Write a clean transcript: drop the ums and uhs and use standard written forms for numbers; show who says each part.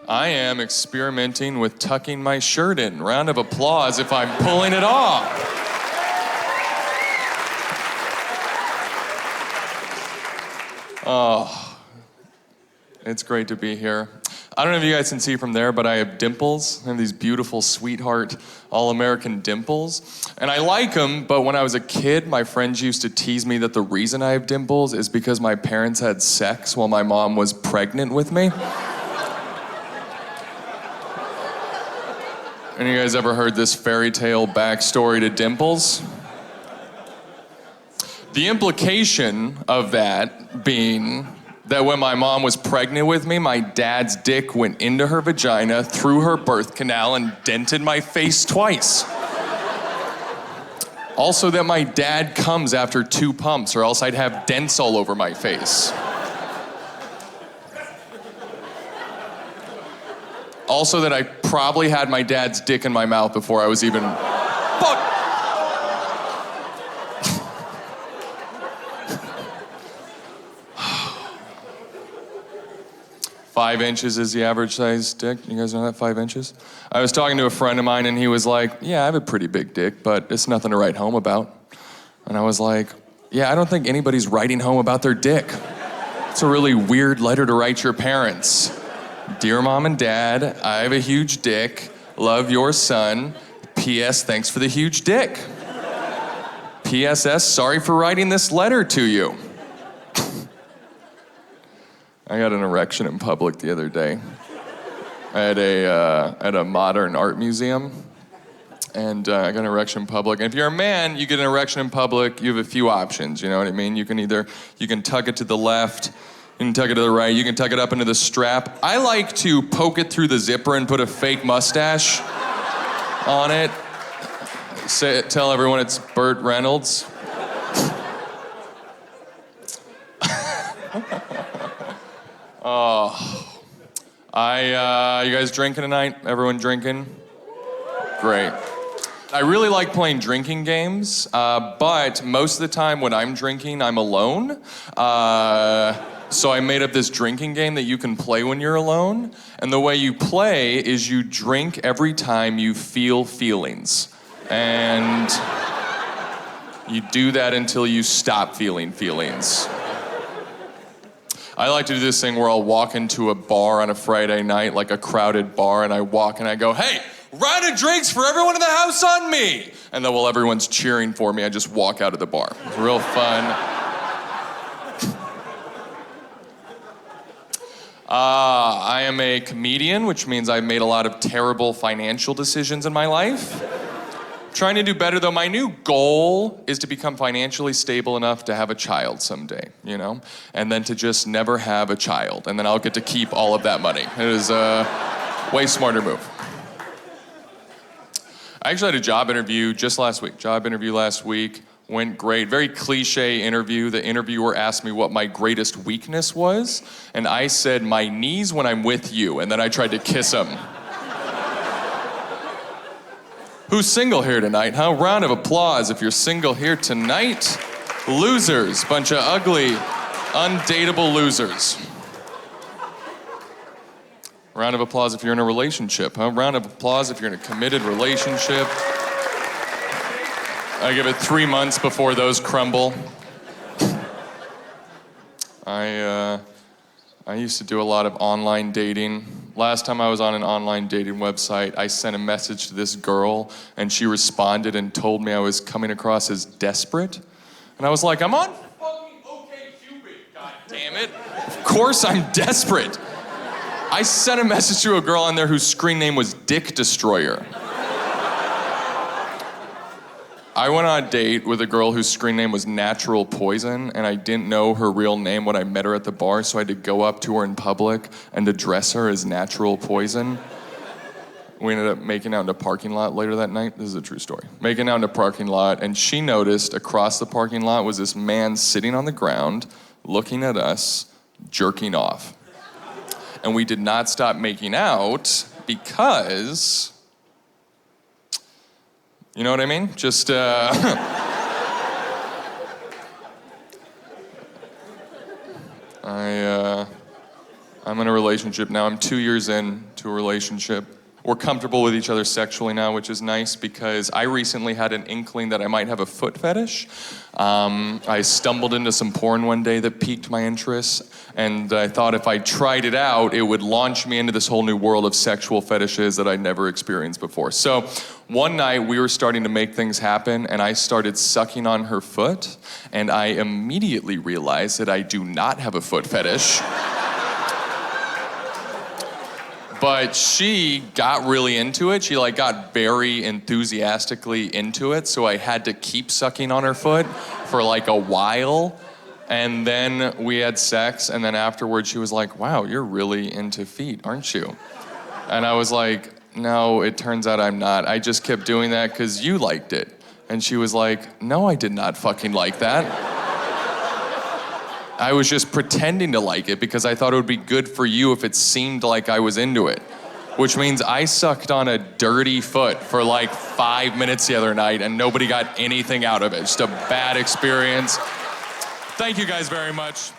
Speaker 1: I am experimenting with tucking my shirt in. Round of applause if I'm pulling it off. Oh, it's great to be here. I don't know if you guys can see from there, but I have dimples. I have these beautiful, sweetheart, all-American dimples. And I like them, but when I was a kid, my friends used to tease me that the reason I have dimples is because my parents had sex while my mom was pregnant with me. Any of you guys ever heard this fairy tale backstory to dimples? The implication of that being that when my mom was pregnant with me, my dad's dick went into her vagina, through her birth canal, and dented my face twice. Also that my dad comes after 2 pumps, or else I'd have dents all over my face. Also that I probably had my dad's dick in my mouth before I was even... Fuck! 5 inches is the average size dick. You guys know that, 5 inches? I was talking to a friend of mine and he was like, yeah, I have a pretty big dick, but it's nothing to write home about. And I was like, yeah, I don't think anybody's writing home about their dick. It's a really weird letter to write your parents. Dear Mom and Dad, I have a huge dick. Love your son. P.S. Thanks for the huge dick. P.S.S. Sorry for writing this letter to you. I got an erection in public the other day. I had at a modern art museum, and I got an erection in public. And if you're a man, you get an erection in public, you have a few options, you know what I mean? You can tuck it to the left, you can tuck it to the right, you can tuck it up into the strap. I like to poke it through the zipper and put a fake mustache on it. Tell everyone it's Burt Reynolds. Oh, you guys drinking tonight? Everyone drinking? Great. I really like playing drinking games, but most of the time when I'm drinking, I'm alone. So I made up this drinking game that you can play when you're alone. And the way you play is you drink every time you feel feelings. And you do that until you stop feeling feelings. I like to do this thing where I'll walk into a bar on a Friday night, like a crowded bar, and I walk and I go, hey, round of drinks for everyone in the house on me! And then while everyone's cheering for me, I just walk out of the bar. It's real fun. I am a comedian, which means I've made a lot of terrible financial decisions in my life. Trying to do better, though. My new goal is to become financially stable enough to have a child someday, you know? And then to just never have a child. And then I'll get to keep all of that money. It is a way smarter move. I actually had a job interview just last week. Went great. Very cliche interview. The interviewer asked me what my greatest weakness was. And I said, my knees when I'm with you. And then I tried to kiss him. Who's single here tonight, huh? Round of applause if you're single here tonight. Losers, bunch of ugly, undateable losers. Round of applause if you're in a relationship, huh? Round of applause if you're in a committed relationship. I give it 3 months before those crumble. I used to do a lot of online dating. Last time I was on an online dating website, I sent a message to this girl, and she responded and told me I was coming across as desperate. And I was like, I'm on fucking OkCupid, god damn it. Of course I'm desperate. I sent a message to a girl on there whose screen name was Dick Destroyer. I went on a date with a girl whose screen name was Natural Poison, and I didn't know her real name when I met her at the bar, so I had to go up to her in public and address her as Natural Poison. We ended up making out in a parking lot later that night. This is a true story. Making out in a parking lot, and she noticed across the parking lot was this man sitting on the ground, looking at us, jerking off. And we did not stop making out because... You know what I mean? Just, I'm I'm in a relationship now. I'm 2 years into a relationship. We're comfortable with each other sexually now, which is nice because I recently had an inkling that I might have a foot fetish. I stumbled into some porn one day that piqued my interest, and I thought if I tried it out, it would launch me into this whole new world of sexual fetishes that I'd never experienced before. So one night we were starting to make things happen, and I started sucking on her foot, and I immediately realized that I do not have a foot fetish. But she got really into it. She got very enthusiastically into it. So I had to keep sucking on her foot for a while. And then we had sex. And then afterwards she was like, wow, you're really into feet, aren't you? And I was like, no, it turns out I'm not. I just kept doing that because you liked it. And she was like, no, I did not fucking like that. I was just pretending to like it because I thought it would be good for you if it seemed like I was into it. Which means I sucked on a dirty foot for 5 minutes the other night and nobody got anything out of it. Just a bad experience. Thank you guys very much.